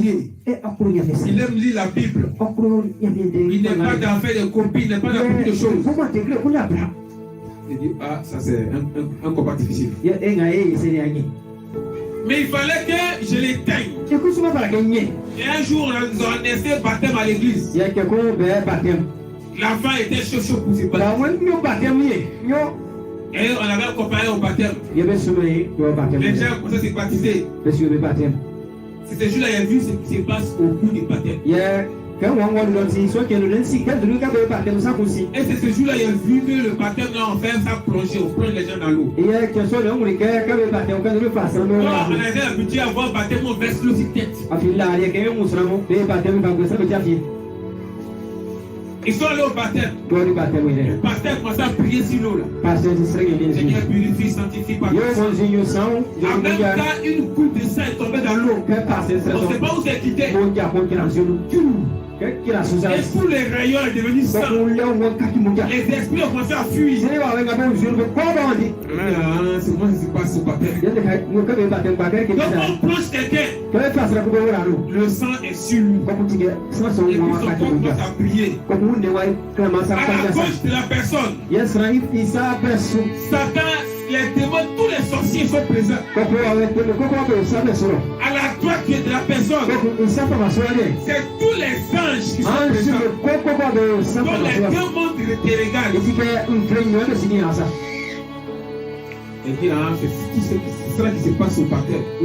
prier. Il aime lire la Bible. Il n'est pas dans faire des copies, il n'est pas dans beaucoup de choses. Il dit, ah, ça c'est un combat difficile. Mais il fallait que je l'éteigne. Et un jour, on a laissé baptême à l'église. L'enfant était chaud pour se baptiser. Et on avait accompagné au baptême. Les gens commençaient à se baptiser. C'était juste là, il y a vu ce qui se passe au bout du baptême. Et c'est ce jour-là, il a vu que le baptême, là, on fait ça plonger, on plonge les gens dans l'eau. Alors, on avait l'habitude à voir le baptême, on verse l'eau sur tête. Ils sont allés au baptême. Le pasteur commençait à prier sur l'eau là. Seigneur, purifie, sanctifie par grâce. En même temps, une goutte de sang est tombée dans l'eau. On ne sait pas où c'est quitté. Et tous les rayons sont devenus sang. Les esprits ont commencé à fuir. C'est comment ça se passe au baptême. Donc on plonge quelqu'un. Le sang est sur lui. Et puis son corps commence à prier. À la gauche de la personne, Satan, les démons, tous les sorciers sont présents. À la droite de la personne, c'est tous les anges qui sont présents. Donc les deux mondes te regardent. Et puis là, c'est cela qui se passe au baptême. Et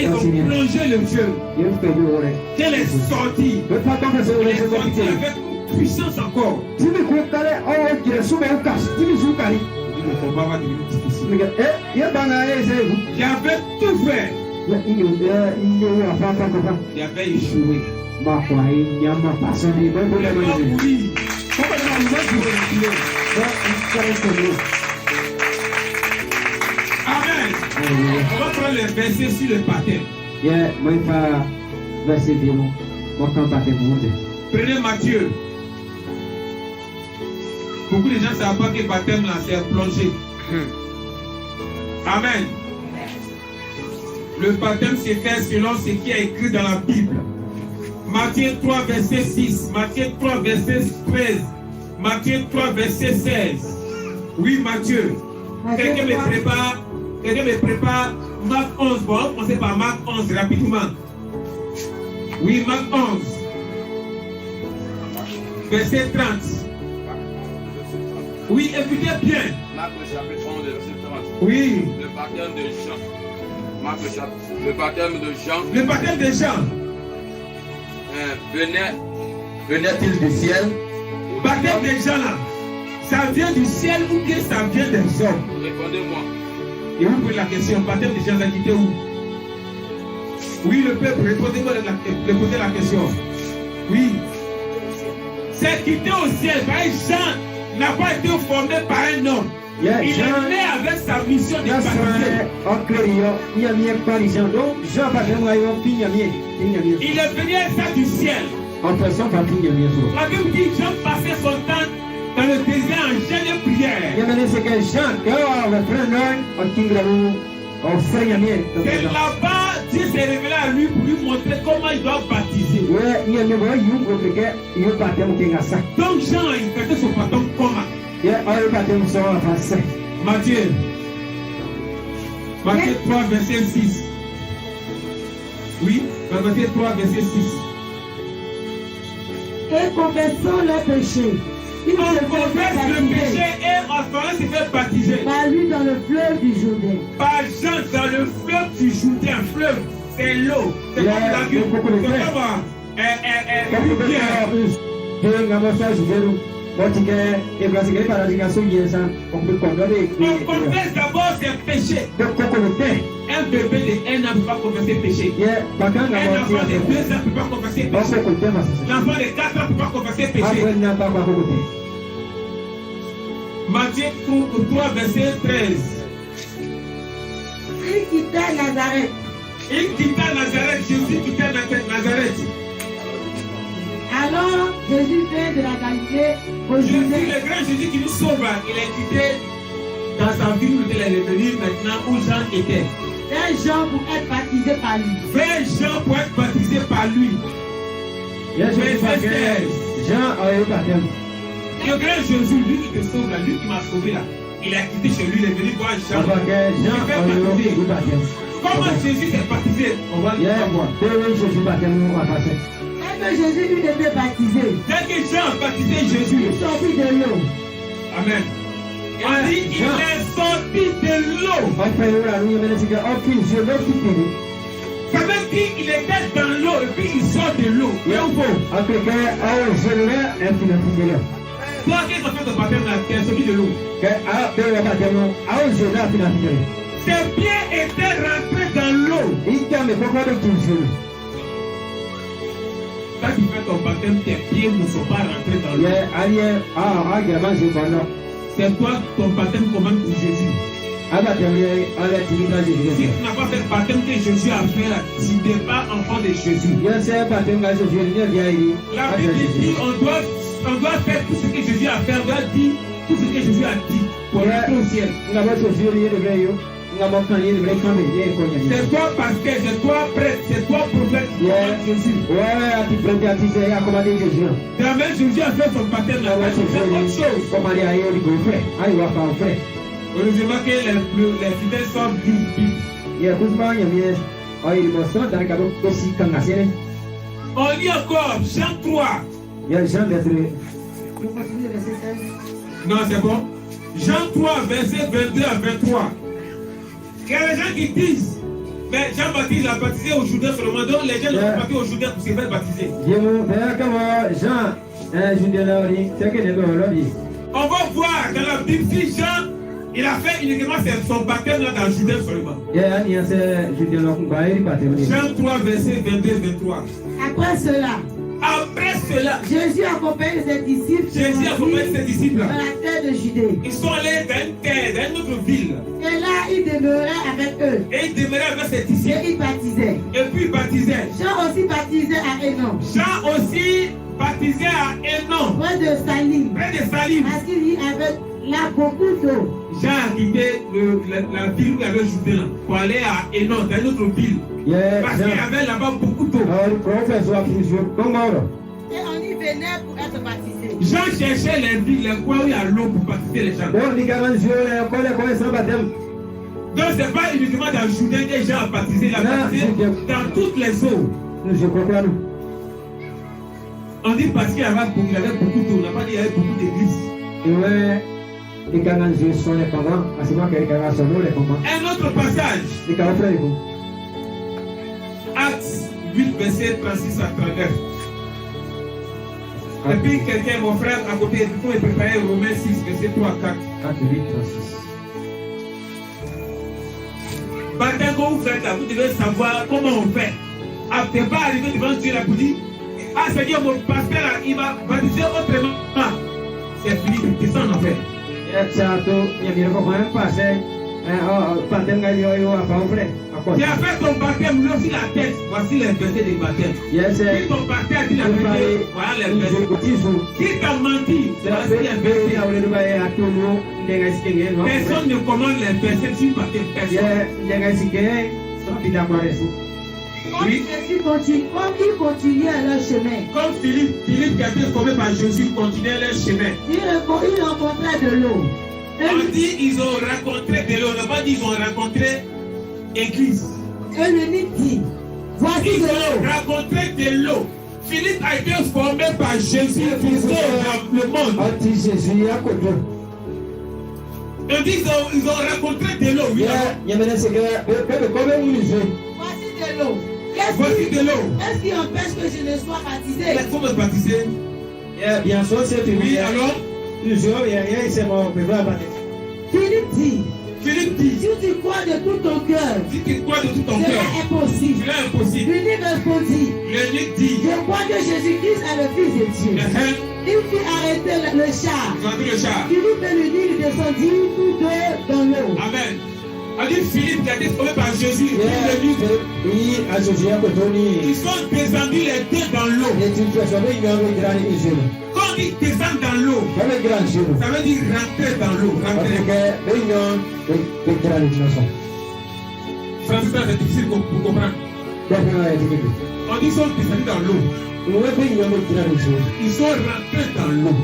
ils ont plongé le vieux. Qu'elle est sortie. Elle est sortie avec puissance encore. Le combat va devenir difficile. J'avais tout fait. J'avais échoué. Amen. On va prendre les versets sur le baptême. Prenez Matthieu. Beaucoup de gens ne savent pas que le baptême là c'est plongé. Amen. Le baptême se fait selon ce qui est écrit dans la Bible. Matthieu 3, verset 6, Matthieu 3, verset 13, Matthieu 3, verset 16. Oui, Matthieu. Quelqu'un me prépare Marc 11. Bon, on va commencer par Marc 11 rapidement. Oui, Marc 11. Verset 30. Oui, écoutez bien. Marc le chapitre 11, verset 30. Oui. Le baptême de Jean. Marc le chapitre. Le baptême de Jean. Le baptême de Jean. Venait-il du ciel? Le baptême de Jean là, ça vient du ciel ou bien ça vient des hommes? Répondez-moi. Et vous posez la question, le baptême de Jean a quitté où? Oui, le peuple, répondez-moi poser la question. Oui. C'est quitté au ciel. Jean n'a pas été formé par un homme. Il est né avec sa mission de baptiser. Il est venu avec ça du ciel. La Bible dit Jean passait son temps dans le désert en jeûne et prière. C'est là-bas Dieu s'est révélé à lui pour lui montrer comment il doit baptiser. Donc Jean a fait son baptême comment? Matthieu 3, verset 6. Oui, Matthieu 3, verset 6. Et confessant le péché. On confesse le péché et en faisant se faire baptiser. Par lui dans le fleuve du Jourdain. Par Jean dans le fleuve du Jourdain. Fleuve, c'est l'eau. C'est comme la vie. C'est comme on confesse d'abord ses péchés. Un bébé de 1 an ne peut pas confesser péché. Un enfant de 2 ans ne peut pas confesser péché. L'enfant de 4 ans ne peut pas confesser péché. Matthieu 3, verset 13. Il quitta Nazareth. Jésus quittait Nazareth. Alors Jésus fait de la Galilée au Jourdain. Le grand Jésus qui nous sauve, il est quitté dans sa ville où il est revenu maintenant où Jean était. Vers Jean pour être baptisé par lui. Vers Jean pour être baptisé par lui. Verset 16. Jean a eu baptême. Le grand Jésus, lui qui te sauve là, lui qui m'a sauvé là, il a quitté chez lui, il est venu voir Jean. Parce que Jean a eu baptême. Comment Jésus s'est baptisé? On va le voir. Jésus baptême, on va passer. Dès que Jésus lui était baptisé, Dès que Jean a baptisé Jésus, il sortit de l'eau. Amen. On dit qu'il est sorti de l'eau. Ça veut dire qu'il était dans l'eau et puis il sort de l'eau. Toi qui as fait ton baptême là, tu es sorti de l'eau. Tes pieds étaient rentrés dans l'eau. Quand tu fais ton baptême, tes pieds ne sont pas rentrés dans l'eau. C'est toi, ton baptême commande pour Jésus. Si tu n'as pas fait le baptême que Jésus a fait là, tu n'es pas enfant de Jésus. La Bible dit on doit faire tout ce que Jésus a fait, on doit dire tout ce que Jésus a dit pour entrer au ciel. C'est toi pasteur, c'est toi prêtre, c'est toi prophète qui commande Jésus. Jamais Jésus a fait son baptême là, il a fait autre chose. Heureusement que les fidèles sont vite. On lit encore Jean 3. Non, c'est bon. Jean 3, verset 22 à 23. Il y a des gens qui disent, mais Jean-Baptiste a baptisé au Jourdain seulement, donc les gens ne sont pas au Jourdain pour se faire baptiser. On va voir dans la Bible si Jean, il a fait uniquement son baptême là dans le Jourdain seulement. Jean 3, verset 22 et 23. Après cela, Jésus accompagne ses disciples dans la terre de Judée. Ils sont allés dans une terre, dans une autre ville. Et là, il demeurait avec eux. Et il demeurait avec ses disciples. Et il baptisait. Et puis il baptisait. Jean aussi baptisait à Hénon. Jean aussi baptisait à Hénon. Près de Salim. Près de Salim. Parce qu'il y avait là beaucoup d'eau. Jean a quitté la ville où il y avait Jourdain pour aller à Hénon, dans une autre ville. Parce qu'il y avait là-bas beaucoup d'eau. Et on y venait pour être baptisé. Jean cherchait les coins où il y a l'eau pour baptiser les gens. Donc c'est pas uniquement dans Jourdain que Jean a baptisé, il a baptisé dans toutes les eaux. On dit parce qu'il y avait beaucoup d'eau, on n'a pas dit qu'il y avait beaucoup d'églises. Un autre passage. Actes 8, verset 36 à 39. Et puis quelqu'un, mon frère, à côté, il faut préparer Romains 6, verset 3 à 4. Actes 8, 36. Baptême que vous faites là, vous devez savoir comment on fait. Tu n'es pas arrivé devant Dieu là pour dire, ah Seigneur, mon pasteur là, il m'a baptisé autrement. C'est fini, c'est ça en fait. Tu as fait ton baptême, voici la tête, voici les versets des baptêmes. Si ton pasteur a dit la vérité, voilà les versets. Si tu as menti, voici les versets. Personne ne commande les versets sur baptême, personne. Oui. Comme ils continuaient leur chemin. Comme Philippe qui a été formé par Jésus, continuait leur chemin. Ils rencontraient de l'eau. On dit ils ont rencontré de l'eau, on n'a pas dit ils ont rencontré l'église. Et l'unique dit, voici Ils de ont l'eau. rencontré de l'eau. Philippe a été formé par Jésus qui sauve le monde. On dit ils ont rencontré de l'eau. Oui, Voici de l'eau. voici de l'eau. Est-ce qui empêche que je ne sois baptisé? Il faut me baptiser. Bien sûr, c'est une Oui, alors Philippe dit, si tu crois de tout ton cœur, si tu crois de tout ton cela cœur, est possible. cela est impossible. L'unique répondit, L'unique dit, je crois que Jésus-Christ est le Fils de Dieu. Il fit arrêter le char. ils ont pris le char. Philippe et l'unique descendit tous deux dans l'eau. Amen. On dit Philippe qui a été formé par Jésus. Ils sont descendus les deux dans l'eau. Quand on dit descendre dans l'eau, ça veut dire rentrer dans l'eau. Français, c'est difficile pour comprendre. On dit qu'ils sont descendus dans l'eau. Ils sont rentrés dans l'eau.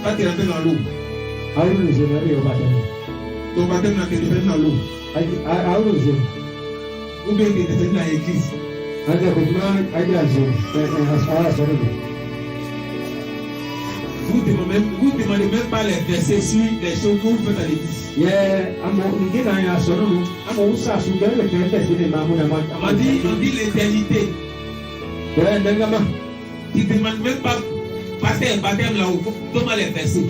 Quand tu es rentré dans l'eau, ton baptême n'a été descendu dans l'eau. Ou bien tu es descendu dans l'église. Vous ne demandez même pas les versets sur les choses que vous faites à l'église. On dit l'éternité. Tu ne demandes même pas passer un baptême là-haut. Donne-moi les versets.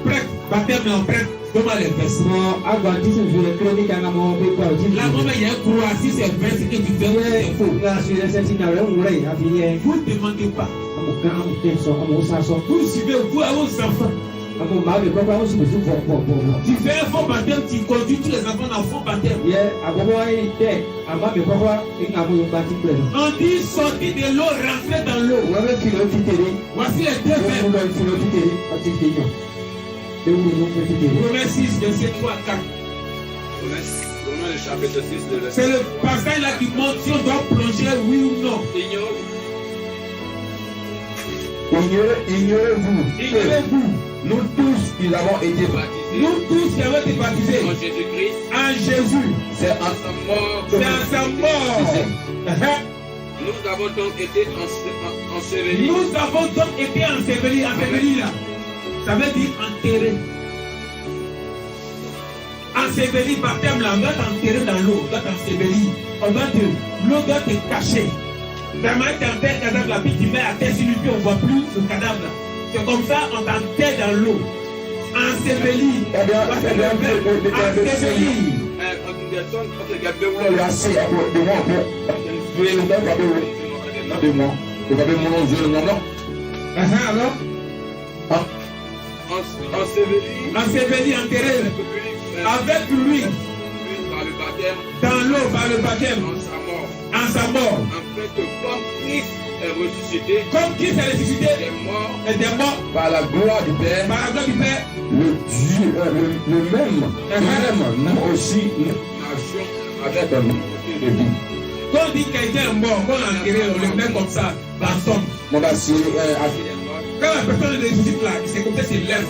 Prête, baptême là, prête. Donne-moi les versets. Là, il y a un croix. Si c'est vrai, c'est que tu fais, c'est faux. Vous ne demandez pas. Vous suivez, vous à vos enfants. Tu fais un faux baptême, tu conduis tous les enfants dans un faux baptême. On dit sortir de l'eau, rentrer dans l'eau. Voici les deux verbes. Romains 6, verset 3 à 4. Romains chapitre 6, verset 3. C'est le passage là qui montre si on doit plonger, oui ou non. Ignorez-vous. Nous tous qui avons été baptisés. Nous tous qui avons été baptisés En Jésus-Christ. en Jésus. C'est en sa mort. C'est à sa mort. Nous avons donc été ensevelis. Nous avons donc été ensevelis. Ensevelis là, ça veut dire enterré. Enseveli, baptême là, on doit t'enterrer dans l'eau, on doit t'ensevelir. L'eau doit te cacher. Vraiment, tu enterres le cadavre là, puis tu mets à terre sur lui, puis on ne voit plus le cadavre là. C'est comme ça, on t'enterre dans l'eau. Enseveli. Enseveli. Alors? Enseveli, enterré avec lui dans l'eau par le baptême en sa mort. Afin que comme Christ est ressuscité, et des morts par la gloire du Père, le même, nous aussi, nous marchons avec un de vie. Quand on dit quelqu'un est mort, quand on enterré, on le met comme ça dans son tombe. Quand la personne est ressuscite là, c'est comme ça, c'est l'air.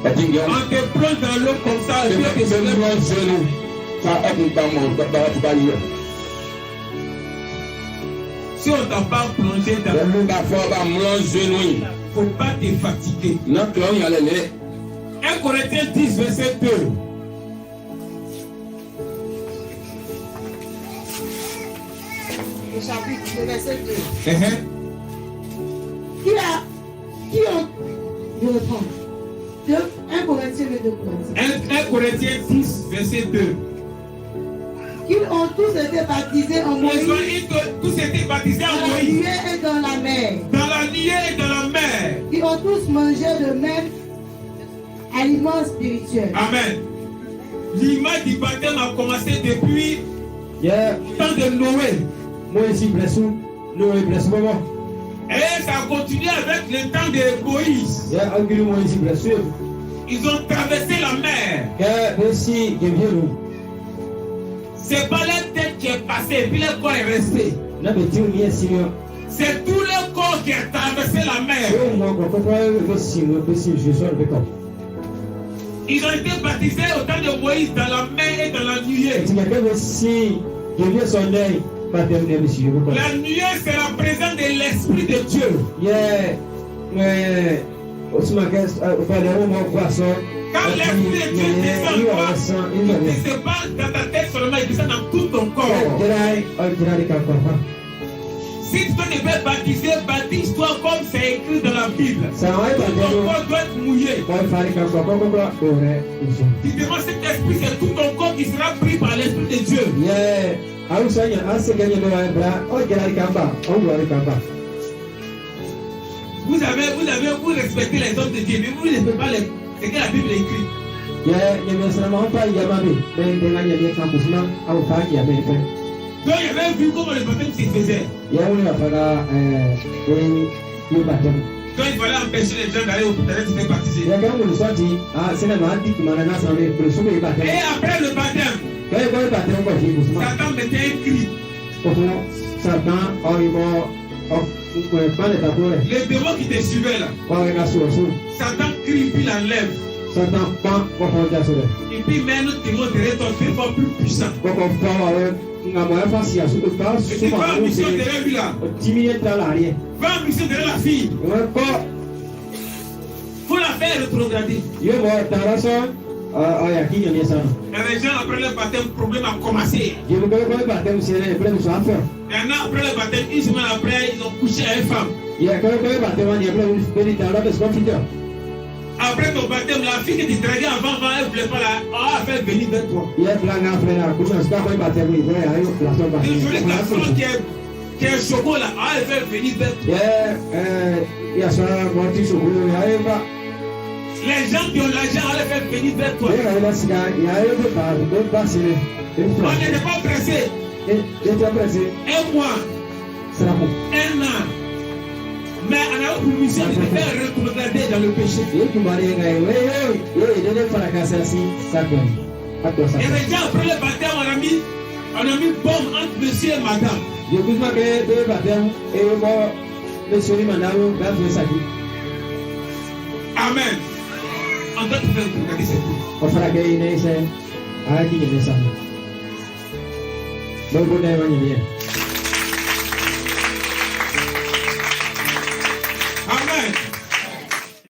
On te plonge dans l'eau comme ça, et puis on te si on t'a pas plongé dans l'eau, il ne faut pas te fatiguer. 1 Corinthiens 10, verset 2. Le chapitre de verset 2. Je reprends. 1 Corinthiens et 2 Corinthiens. 1 Corinthiens 10, verset 2. Qu'ils ont tous été baptisés en Moïse. Ils ont tous été baptisés en Dans la Moïse. nuée et dans la mer. Dans la nuée et dans la mer. Ils ont tous mangé le même aliment spirituel. Amen. L'image du baptême a commencé depuis le temps de Noé. Et ça a continué avec le temps de Moïse. Ils ont traversé la mer. C'est pas la tête qui est passée, puis le corps est resté. C'est tout le corps qui a traversé la mer. Ils ont été baptisés au temps de Moïse dans la mer et dans la nuée. La nuée, c'est la présence de l'Esprit de Dieu. Quand l'Esprit de Dieu descend, il ne descend pas dans ta tête seulement, il descend dans tout ton corps. Si tu te fais baptiser, baptise-toi comme c'est écrit dans la Bible. Ton corps doit être mouillé. Tu demandes cet esprit, c'est tout ton corps qui sera pris par l'Esprit de Dieu. Vous respectez les hommes de Dieu, mais vous ne respectez pas ce que la Bible écrit. Donc il avait vu comment le baptême se faisait. Donc il fallait empêcher les gens d'aller au terrain de se faire baptiser. Il y a quelqu'un qui nous sortit. Ah, c'est la maladie qui m'a donné ça. Le souper est baptême. Et après le baptême, Quand il est baptême, quoi, j'ai dit. Satan mettait un cri. Satan, il va. Les démons qui te suivaient là, Satan crie puis l'enlève. Satan, pas. Et puis même nous démons de retomber fois plus puissant. Et puis va en mission derrière lui là. 10 minutes dans l'arrière. Va en mission derrière la fille. Faut la faire rétrograder. Il est mort, t'as raison. Et les gens après le baptême, le problème a commencé. je ne peux pas baptême, c'est le problème de son affaire. Et après le baptême, une semaine après, ils ont couché à une femme. Il y a quelqu'un qui baptême, il y a plein de confidents. Après ton baptême, la fille que tu draguais avant, elle ne voulait pas la faire venir vers toi. Il y a plein de frères, comme ça, c'est pas un baptême, il y a un baptême. Une jolie garçon qui est chocolat là, elle veut venir vers toi. Il y a ça, mon petit chocolat, il y a Les gens qui ont l'argent, elle veut venir vers toi. On n'était pas pressé. Un mois, un an. Mais on a eu mission de te faire retrograder dans le péché. Et les gens après le baptême, on a mis bombe entre monsieur et madame. Amen. On doit te faire retrograder cette vie. On fera gagner ça. Ah, qui est ça? Donc, on est venu bien.